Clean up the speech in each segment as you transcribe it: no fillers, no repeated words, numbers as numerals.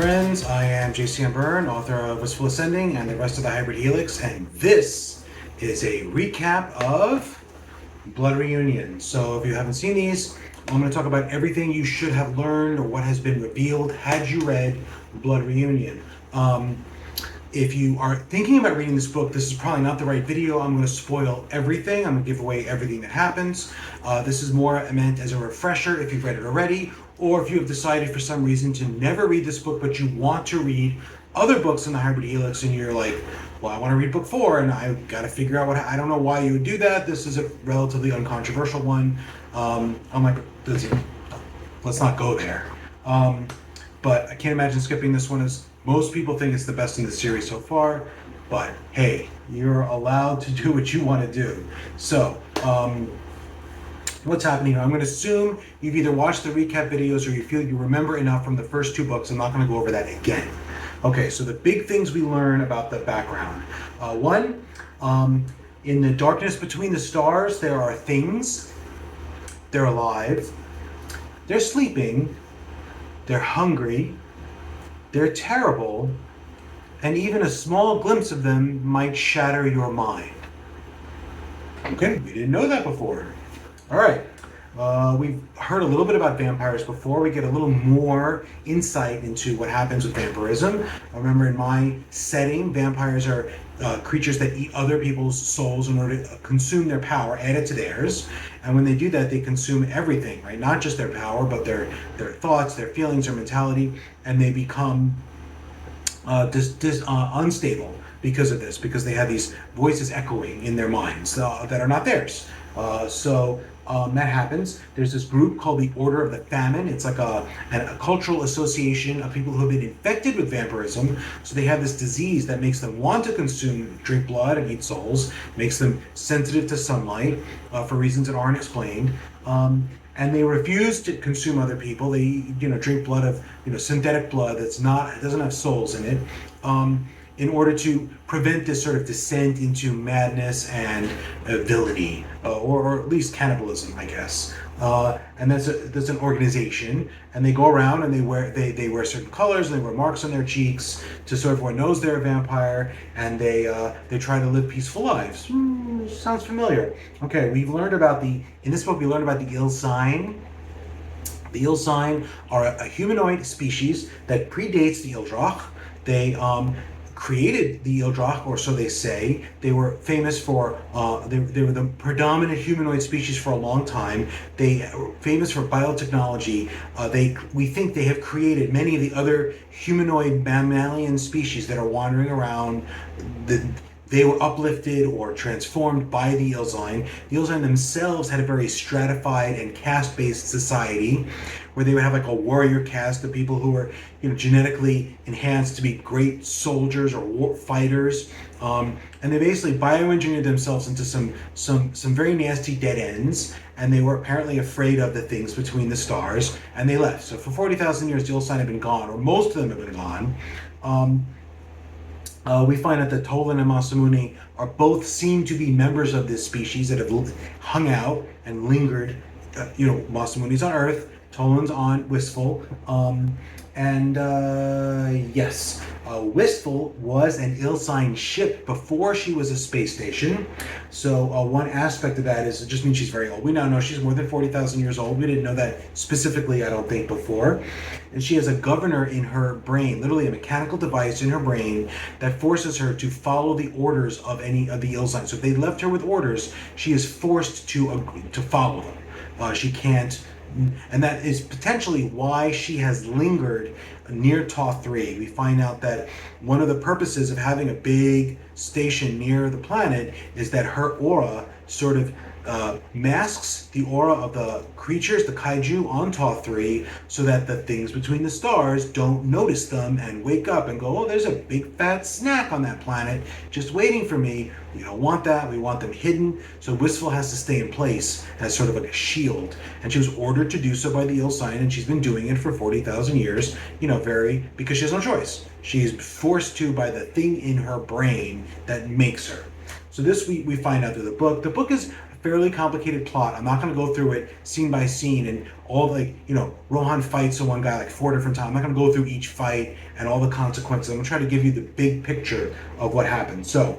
friends, I am JCM Berne, author of Wistful Ascending and the rest of the Hybrid Helix, and this is a recap of Blood Reunion. So if you haven't seen these, I'm going to talk about everything you should have learned or what has been revealed had you read Blood Reunion. If you are thinking about reading this book, this is probably not the right video. I'm going to spoil everything. I'm going to give away everything that happens. This is more meant as a refresher if you've read it already, or if you have decided for some reason to never read this book, but you want to read other books in the Hybrid Helix, and you're like, well, I want to read book 4, and I've got to figure out I don't know why you would do that. This is a relatively uncontroversial one. I'm like, let's not go there. But I can't imagine skipping this one, as most people think it's the best in the series so far. But hey, you're allowed to do what you want to do. So, what's happening here? I'm going to assume you've either watched the recap videos or you feel you remember enough from the first 2 books. I'm not going to go over that again. Okay, so the big things we learn about the background. One, in the darkness between the stars, there are things. They're alive. They're sleeping. They're hungry. They're terrible. And even a small glimpse of them might shatter your mind. Okay, we didn't know that before. All right, we've heard a little bit about vampires before. We get a little more insight into what happens with vampirism. I remember in my setting, vampires are creatures that eat other people's souls in order to consume their power, add it to theirs. And when they do that, they consume everything, right? Not just their power, but their thoughts, their feelings, their mentality, and they become unstable because of this, because they have these voices echoing in their minds that are not theirs. That happens. There's this group called the Order of the Famine. It's like a cultural association of people who have been infected with vampirism. So they have this disease that makes them want to drink blood and eat souls, makes them sensitive to sunlight for reasons that aren't explained. And they refuse to consume other people. They, drink blood of, synthetic blood it doesn't have souls in it, in order to prevent this sort of descent into madness and villainy, or at least cannibalism, I guess. And that's an organization, and they go around and they wear certain colors, and they wear marks on their cheeks, so everyone knows they're a vampire, and they try to live peaceful lives. Sounds familiar. Okay, in this book we learned about the Ill Sign. The Ill Sign are a humanoid species that predates the Ildroch. They created the Ildroch, or so they say. They were famous for, they were the predominant humanoid species for a long time. They were famous for biotechnology. We think they have created many of the other humanoid mammalian species that are wandering around. They were uplifted or transformed by the Ilzine. The Ilzine themselves had a very stratified and caste-based society, where they would have like a warrior caste of people who were, genetically enhanced to be great soldiers or war fighters, and they basically bioengineered themselves into some very nasty dead ends. And they were apparently afraid of the things between the stars, and they left. So for 40,000 years, the Ilzine have been gone, or most of them have been gone. We find out that Tolan and Masamune are both seen to be members of this species that have hung out and lingered. Masamune's on Earth, Tolan's on Wistful. Yes, Wistful was an Ilzine ship before she was a space station. So one aspect of that is it just means she's very old. We now know she's more than 40,000 years old. We didn't know that specifically, I don't think, before. And she has a governor in her brain, literally a mechanical device in her brain that forces her to follow the orders of any of the Ilzine. So if they left her with orders, she is forced to follow them. She can't. And that is potentially why she has lingered near Thoth 3. We find out that one of the purposes of having a big station near the planet is that her aura sort of masks the aura of the creatures, the kaiju on Thoth 3, so that the things between the stars don't notice them and wake up and go, oh, there's a big fat snack on that planet just waiting for me. We don't want that. We want them hidden. So Wistful has to stay in place as sort of like a shield. And she was ordered to do so by the Ilzine, and she's been doing it for 40,000 years, because she has no choice. She's forced to by the thing in her brain that makes her. So this we find out through the book. The book is fairly complicated plot. I'm not going to go through it scene by scene and all like, Rohan fights one guy like 4 different times. I'm not going to go through each fight and all the consequences. I'm going to try to give you the big picture of what happened. So,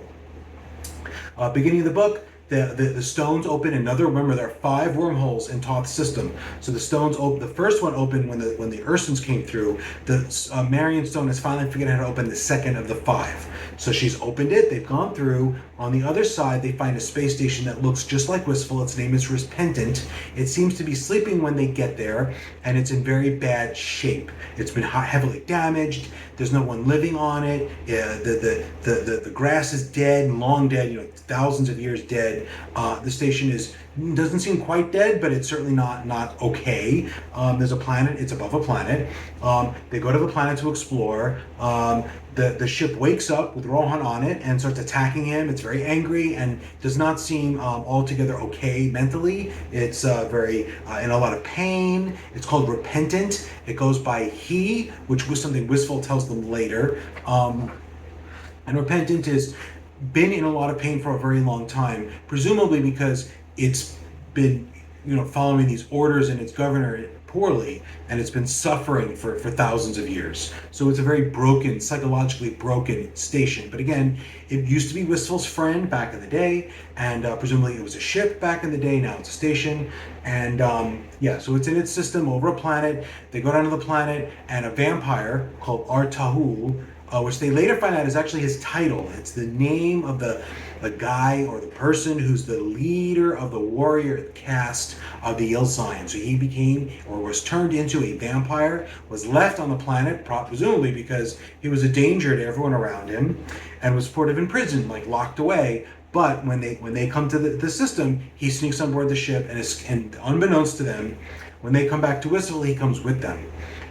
beginning of the book, the stones open another. Remember, there are 5 wormholes in Thoth's system. So the stones open. The first one opened when the Ursans came through. The Marion stone has finally figured out how to open the second of the 5. So she's opened it. They've gone through. On the other side, they find a space station that looks just like Wistful. Its name is Repentant. It seems to be sleeping when they get there, and it's in very bad shape. It's been heavily damaged. There's no one living on it. The grass is dead and long dead. Thousands of years dead. The station doesn't seem quite dead, but it's certainly not okay. There's a planet. It's above a planet. They go to the planet to explore. The ship wakes up with Rohan on it and starts attacking him. It's very angry and does not seem altogether okay mentally. It's very in a lot of pain. It's called Repentant. It goes by he, which was something Wistful tells them later. And Repentant has been in a lot of pain for a very long time, presumably because it's been following these orders and its governor poorly, and it's been suffering for thousands of years. So it's a very broken, psychologically broken station. But again, it used to be Wistful's friend back in the day, and presumably it was a ship back in the day. Now it's a station, and so it's in its system over a planet. They go down to the planet, and a vampire called Artahul, which they later find out is actually his title. It's the name of the guy or the person who's the leader of the warrior caste of the Ilsine. So he became or was turned into a vampire, was left on the planet, presumably because he was a danger to everyone around him, and was sort of imprisoned, like locked away. But when they come to the system, he sneaks on board the ship, and unbeknownst to them, when they come back to Wistful, he comes with them.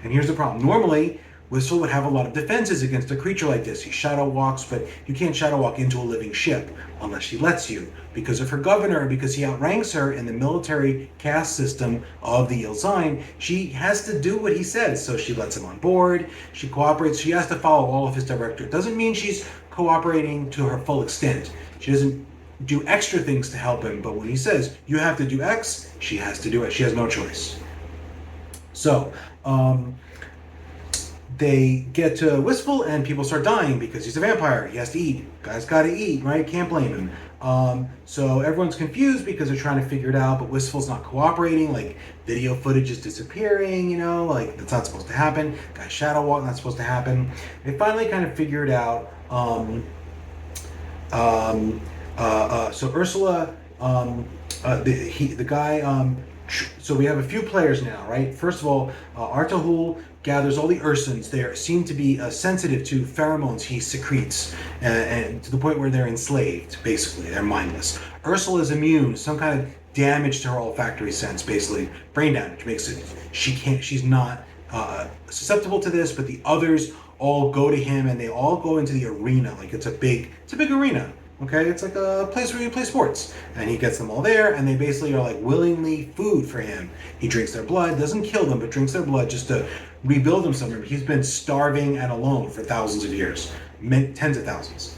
And here's the problem. Normally, Wistful would have a lot of defenses against a creature like this. He shadow walks, but you can't shadow walk into a living ship unless she lets you. Because of her governor, because he outranks her in the military caste system of the Ilzine, she has to do what he says. So she lets him on board, she cooperates, she has to follow all of his directive. It doesn't mean she's cooperating to her full extent. She doesn't do extra things to help him, but when he says, you have to do X, she has to do it. She has no choice. So, they get to Wistful and people start dying because he's a vampire. He has to eat. Guy's got to eat, right? Can't blame him. So everyone's confused because they're trying to figure it out, but Wistful's not cooperating. Like, video footage is disappearing, like that's not supposed to happen. Guy's shadow walk, not supposed to happen. They finally kind of figure it out. So Ursula, the guy, so we have a few players now, right? First of all, Artahul gathers all the Ursans. They seem to be sensitive to pheromones he secretes, and to the point where they're enslaved, basically. They're mindless. Ursula is immune, some kind of damage to her olfactory sense, basically. Brain damage makes it, she's not susceptible to this, but the others all go to him, and they all go into the arena. Like, it's a big arena. Okay, it's like a place where you play sports. And he gets them all there, and they basically are like willingly food for him. He drinks their blood, doesn't kill them, but drinks their blood just to rebuild himself. He's been starving and alone for thousands of years, tens of thousands.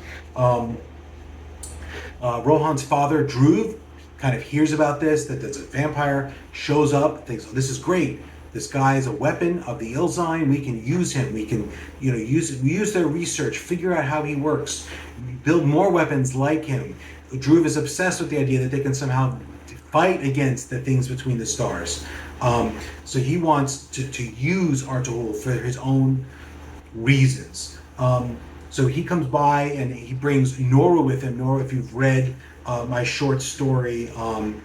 Rohan's father, Druv, kind of hears about this, that there's a vampire, shows up, thinks, oh, this is great. This guy is a weapon of the Ilzine. We can use him. We can, use their research, figure out how he works, build more weapons like him. Druv is obsessed with the idea that they can somehow fight against the things between the stars. So he wants to use Artahul for his own reasons. So he comes by and he brings Nora with him. Nora, if you've read my short story,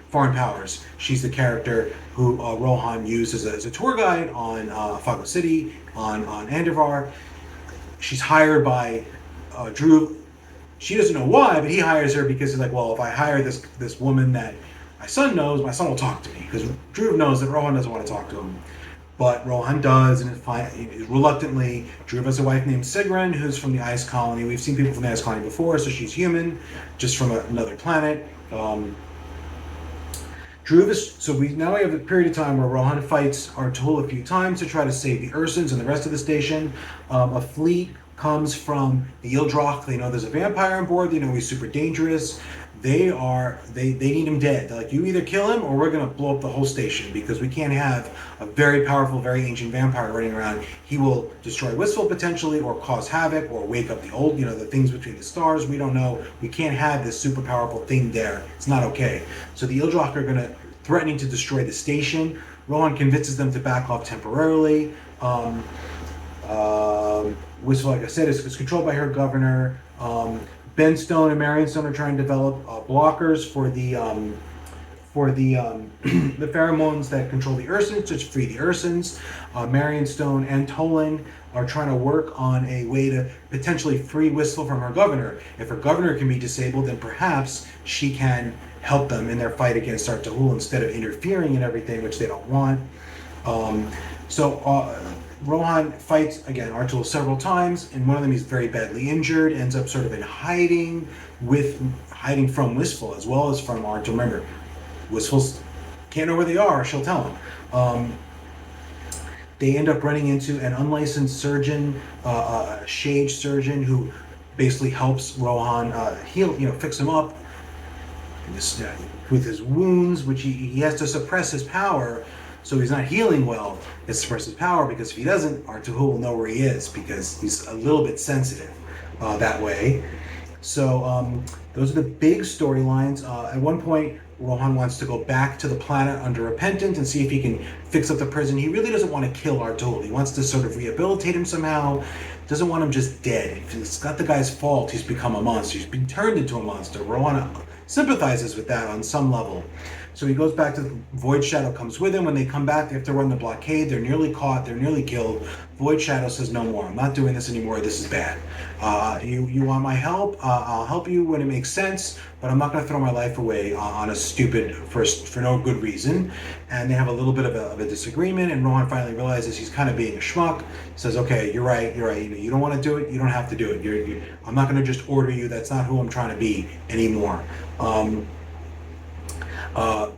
Foreign Powers, she's the character who Rohan used as a tour guide on Fago City, on Andivar. She's hired by Druv. She doesn't know why, but he hires her because he's like, well, if I hire this woman that my son knows, my son will talk to me. Because Druv knows that Rohan doesn't want to talk to him. But Rohan does, and reluctantly. Druv has a wife named Sigrun, who's from the Ice Colony. We've seen people from the Ice Colony before, so she's human, just from another planet. Druv is, so now we have a period of time where Rohan fights Artahul a few times to try to save the Ursans and the rest of the station. A fleet comes from the Ildroch. They know there's a vampire on board. They know he's super dangerous. they need him dead. They're like, you either kill him or we're gonna blow up the whole station, because we can't have a very powerful, very ancient vampire running around. He will destroy Wistful potentially, or cause havoc, or wake up the old, the things between the stars. We don't know. We can't have this super powerful thing there. It's not okay. So the Ildrak are threatening to destroy the station. Rohan convinces them to back off temporarily. Wistful, like I said, is controlled by her governor. Ben Stone and Marion Stone are trying to develop blockers for the the pheromones that control the Ursins, to free the Ursins. Marion Stone and Tolan are trying to work on a way to potentially free Wistful from her governor. If her governor can be disabled, then perhaps she can help them in their fight against Artahul instead of interfering in everything, which they don't want. Rohan fights, again, Artahul several times. In one of them, he's very badly injured, ends up sort of in hiding from Wistful as well as from Artahul. Remember, Wistful can't know where they are, she'll tell him. They end up running into an unlicensed surgeon, a shade surgeon, who basically helps Rohan heal, fix him up with his wounds, which he has to suppress his power. So he's not healing well. It's suppress his power, because if he doesn't, Artahul will know where he is, because he's a little bit sensitive that way. So those are the big storylines. At one point, Rohan wants to go back to the planet under Repentant and see if he can fix up the prison. He really doesn't want to kill Artahul. He wants to sort of rehabilitate him somehow. Doesn't want him just dead. If it's not the guy's fault he's become a monster. He's been turned into a monster. Rohan sympathizes with that on some level. So he goes back to Void Shadow, comes with him. When they come back, they have to run the blockade. They're nearly caught. They're nearly killed. Void Shadow says, no more. I'm not doing this anymore. This is bad. You want my help? I'll help you when it makes sense, but I'm not going to throw my life away on a stupid, for no good reason. And they have a little bit of a disagreement, and Rohan finally realizes he's kind of being a schmuck. He says, okay, you're right. You don't want to do it. You don't have to do it. I'm not going to just order you. That's not who I'm trying to be anymore.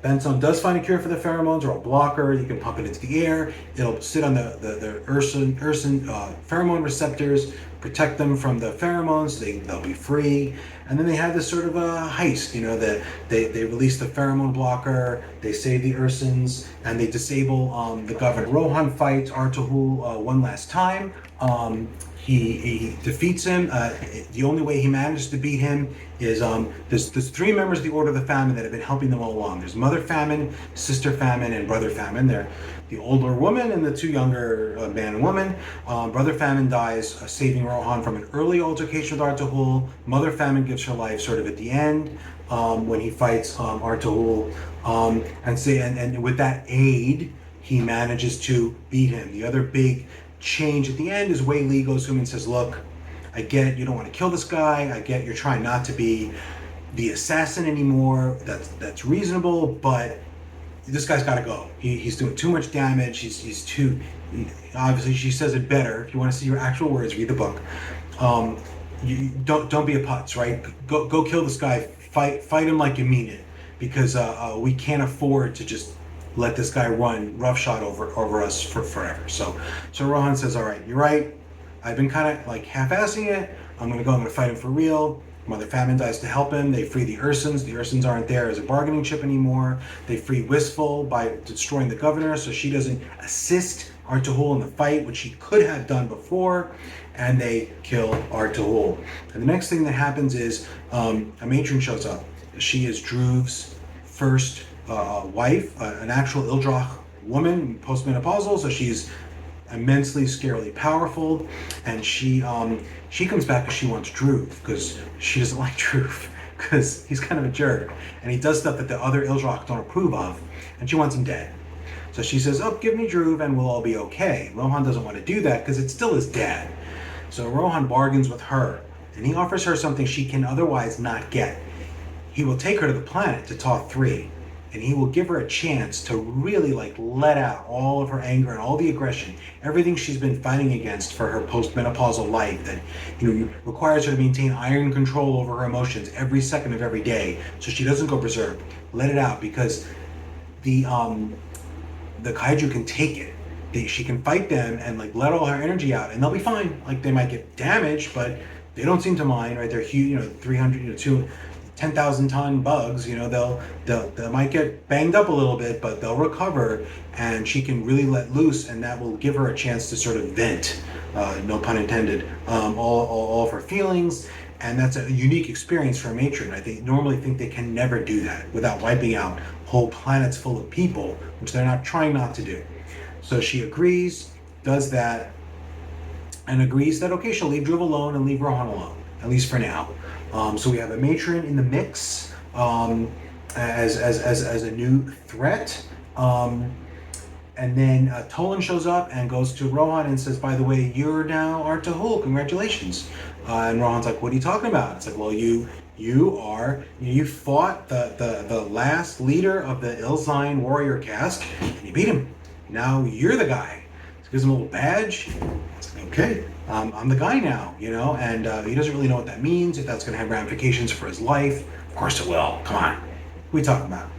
Benson does find a cure for the pheromones, or a blocker. You can pump it into the air. It'll sit on the Ursin pheromone receptors, protect them from the pheromones. They'll be free. And then they have this sort of a heist, that they release the pheromone blocker, they save the Ursins, and they disable the governor. Rohan fights Artahul one last time. He defeats him. The only way he manages to beat him is there's three members of the Order of the Famine that have been helping them all along. There's Mother Famine, Sister Famine, and Brother Famine. They're the older woman and the two younger man and woman. Brother Famine dies saving Rohan from an early altercation with Artahul. Mother Famine gives her life sort of at the end when he fights Artahul. And with that aid, he manages to beat him. The other big change at the end is Wei Li goes to him and says, look, I get you don't want to kill this guy. I get you're trying not to be the assassin anymore. That's reasonable, but this guy's got to go. He's doing too much damage. He's too, obviously she says it better. If you want to see your actual words, read the book. You don't be a putz, right? Go kill this guy. Fight him like you mean it, because we can't afford to just let this guy run roughshod over us for forever. So Rohan says, all right, you're right. I've been kind of like half-assing it. I'm going to fight him for real. Mother Famine dies to help him. They free the Ursins. The Ursins aren't there as a bargaining chip anymore. They free Wistful by destroying the governor, so she doesn't assist Artahul in the fight, which she could have done before, and they kill Artahul. And the next thing that happens is a matron shows up. She is Druv's first wife, an actual Ildrak woman, postmenopausal, so she's immensely, scarily powerful, and she comes back because she wants Druv, because she doesn't like Druv, because he's kind of a jerk, and he does stuff that the other Ildrak don't approve of, and she wants him dead. So she says, oh, give me Druv and we'll all be okay. Rohan doesn't want to do that because it's still his dad. So Rohan bargains with her, and he offers her something she can otherwise not get. He will take her to the planet, to Taw 3, and he will give her a chance to really let out all of her anger and all the aggression, everything she's been fighting against for her postmenopausal life that requires her to maintain iron control over her emotions every second of every day, so she doesn't go berserk. Let it out, because the kaiju can take it. She can fight them and let all her energy out, and they'll be fine. They might get damaged, but they don't seem to mind, right? They're huge, 300, 10,000 ton bugs, they might get banged up a little bit, but they'll recover, and she can really let loose, and that will give her a chance to sort of vent, no pun intended, all of her feelings. And that's a unique experience for a matron. Normally think they can never do that without wiping out whole planets full of people, which they're not trying not to do. So she agrees, does that, and agrees that, okay, she'll leave Druv alone and leave Rohan alone, at least for now. So we have a matron in the mix, as a new threat. And then Tolan shows up and goes to Rohan and says, by the way, you're now Artahul, congratulations. And Rohan's like, what are you talking about? It's like, well, you fought the last leader of the Ilzine warrior caste, and you beat him. Now you're the guy. So gives him a little badge. It's like, okay, I'm the guy now, and he doesn't really know what that means, if that's going to have ramifications for his life. Of course it will. Come on. What are we talking about?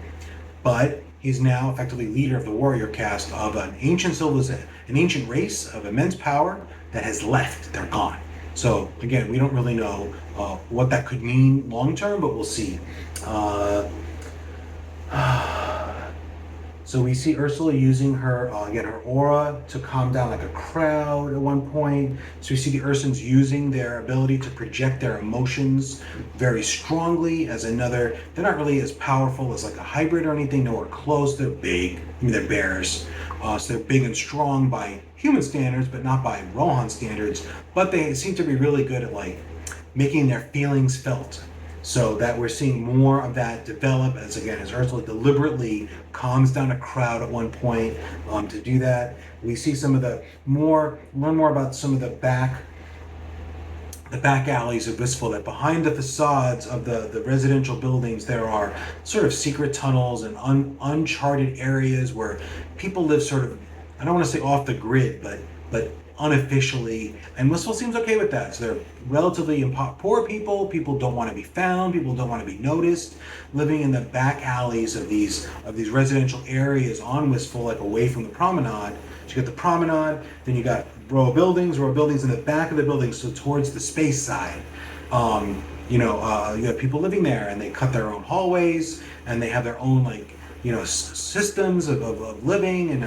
But he's now effectively leader of the warrior caste of an ancient civilization, an ancient race of immense power that has left. They're gone. So again, we don't really know what that could mean long term, but we'll see. So we see Ursula using her aura to calm down like a crowd at one point. So we see the Ursans using their ability to project their emotions very strongly as another. They're not really as powerful as like a hybrid or anything, nowhere close. They're big. They're bears. So they're big and strong by human standards, but not by Rohan standards. But they seem to be really good at like making their feelings felt. So that we're seeing more of that develop as Ursula deliberately calms down a crowd at one point to do that. We see learn more about some of the back alleys of Wistful, that behind the facades of the residential buildings there are sort of secret tunnels and uncharted areas where people live sort of, I don't want to say off the grid, but unofficially, and Wistful seems okay with that. So they're relatively poor people don't want to be found, people don't want to be noticed, living in the back alleys of these residential areas on Wistful, like away from the promenade. So you got the promenade, then you got row of buildings in the back of the building, so towards the space side. You have people living there, and they cut their own hallways, and they have their own systems of living, and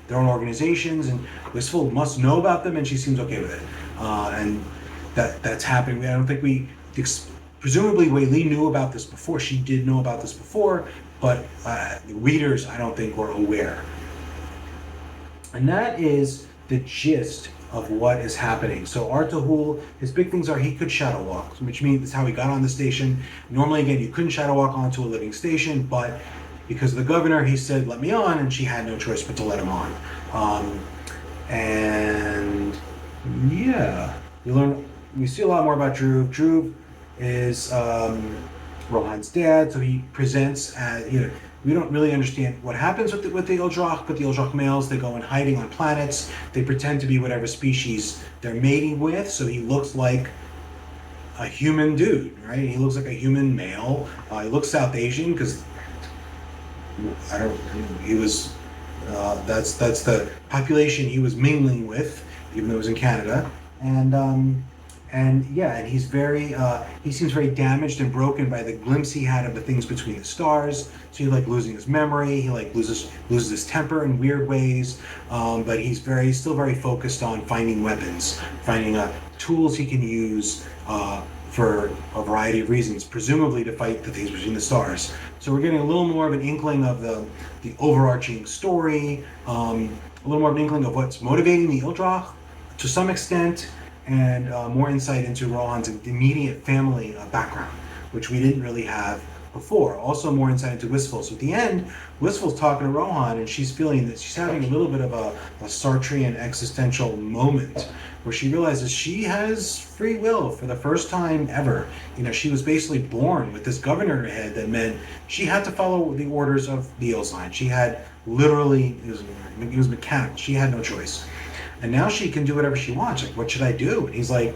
their own organizations, and Wistful must know about them, and she seems okay with it. And that's happening. I don't think presumably Wei Li knew about this before. She did know about this before, but the readers, I don't think, were aware. And that is the gist of what is happening. So Artahul, his big things are he could shadow walk, which means that's how he got on the station. Normally, again, you couldn't shadow walk onto a living station, but because of the governor, he said, let me on, and she had no choice but to let him on. And yeah, we see a lot more about Druv. Druv is Rohan's dad, so he presents as, we don't really understand what happens with the Ildrak, but the Ildrak males, they go in hiding on planets. They pretend to be whatever species they're mating with, so he looks like a human dude, right? He looks like a human male. He looks South Asian, because that's the population he was mingling with, even though it was in Canada, and he's he seems very damaged and broken by the glimpse he had of the things between the stars. So he losing his memory, he loses his temper in weird ways, but he's still very focused on finding weapons, finding tools he can use for a variety of reasons, presumably to fight the things between the stars. So we're getting a little more of an inkling of the overarching story, a little more of an inkling of what's motivating the Ildrak to some extent, and more insight into Rohan's immediate family background, which we didn't really have before. Also more insight into Wistful. So at the end, Wistful's talking to Rohan, and she's feeling that she's having a little bit of a Sartrean existential moment, where she realizes she has free will for the first time ever. She was basically born with this governor in her head that meant she had to follow the orders of the Ilzine. She had literally, it was mechanical. She had no choice. And now she can do whatever she wants. Like, what should I do? And he's like,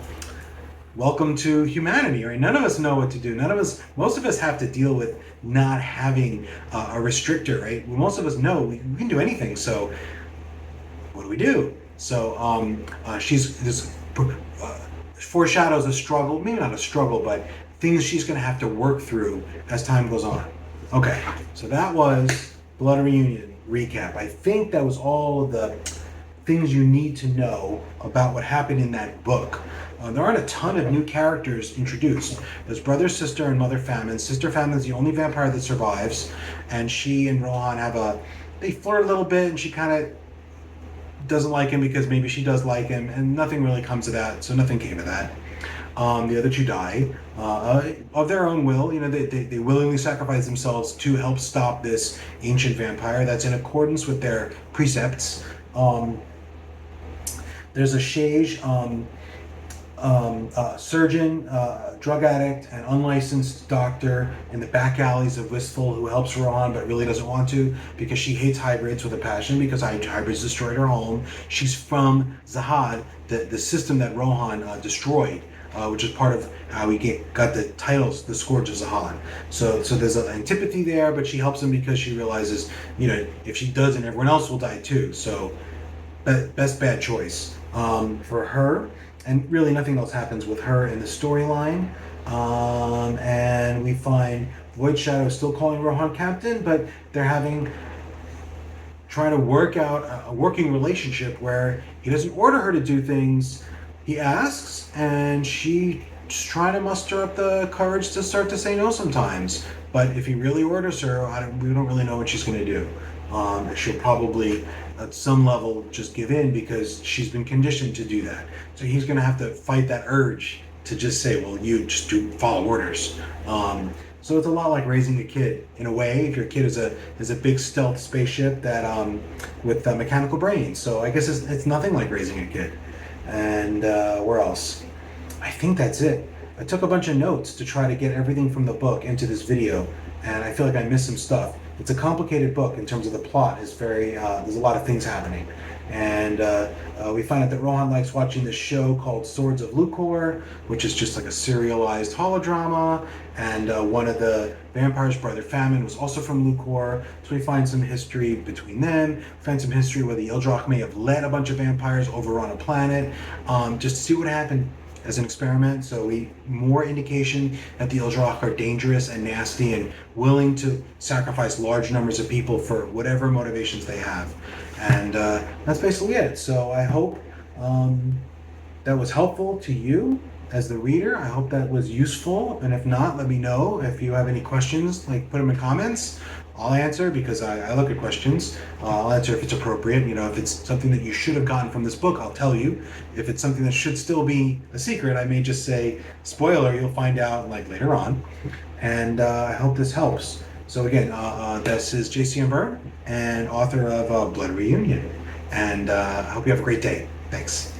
welcome to humanity, right? None of us know what to do. Most of us have to deal with not having a restrictor, right? Most of us know we can do anything. So what do we do? So foreshadows a struggle, maybe not a struggle, but things she's going to have to work through as time goes on. Okay, so that was Blood Reunion recap. I think that was all of the things you need to know about what happened in that book. There aren't a ton of new characters introduced. There's Brother, Sister, and Mother Famine. Sister Famine is the only vampire that survives, and she and Rohan they flirt a little bit, and she kind of doesn't like him because maybe she does like him, and nothing really comes of that, so nothing came of that. The other two die of their own will. You know, they willingly sacrifice themselves to help stop this ancient vampire. That's in accordance with their precepts. There's a Shage, surgeon, drug addict, and unlicensed doctor in the back alleys of Wistful who helps Rohan but really doesn't want to because she hates hybrids with a passion because hybrids destroyed her home. She's from Zahad, the system that Rohan destroyed. Which is part of how we got the titles, the Scourge of Zahad. So there's an antipathy there, but she helps him because she realizes, you know, if she doesn't, everyone else will die too. So best bad choice for her, and really nothing else happens with her in the storyline. And we find Void Shadow still calling Rohan captain, but they're trying to work out a working relationship where he doesn't order her to do things. He asks, and she's trying to muster up the courage to start to say no sometimes. But if he really orders her, we don't really know what she's going to do. She'll probably, at some level, just give in because she's been conditioned to do that. So he's going to have to fight that urge to just say, well, you just follow orders. So it's a lot like raising a kid in a way. If your kid is a big stealth spaceship that with mechanical brains, so I guess it's nothing like raising a kid. And where else? I think that's it. I took a bunch of notes to try to get everything from the book into this video, and I feel like I missed some stuff. It's a complicated book in terms of the plot. It's very there's a lot of things happening, and we find out that Rohan likes watching this show called Swords of Lucor, which is just like a serialized holodrama, and one of the vampires, Brother Famine, was also from Lucor, so we find some history between them. We find some history where the Ildrak may have led a bunch of vampires over on a planet, just to see what happened as an experiment. So more indication that the Ildrak are dangerous and nasty and willing to sacrifice large numbers of people for whatever motivations they have. And that's basically it. So I hope that was helpful to you as the reader. I hope that was useful. And if not, let me know. If you have any questions, like put them in comments. I'll answer because I look at questions. I'll answer if it's appropriate. You know, if it's something that you should have gotten from this book, I'll tell you. If it's something that should still be a secret, I may just say, spoiler, you'll find out like later on. And I hope this helps. So again, this is JCM Berne and author of Blood Reunion. And I hope you have a great day. Thanks.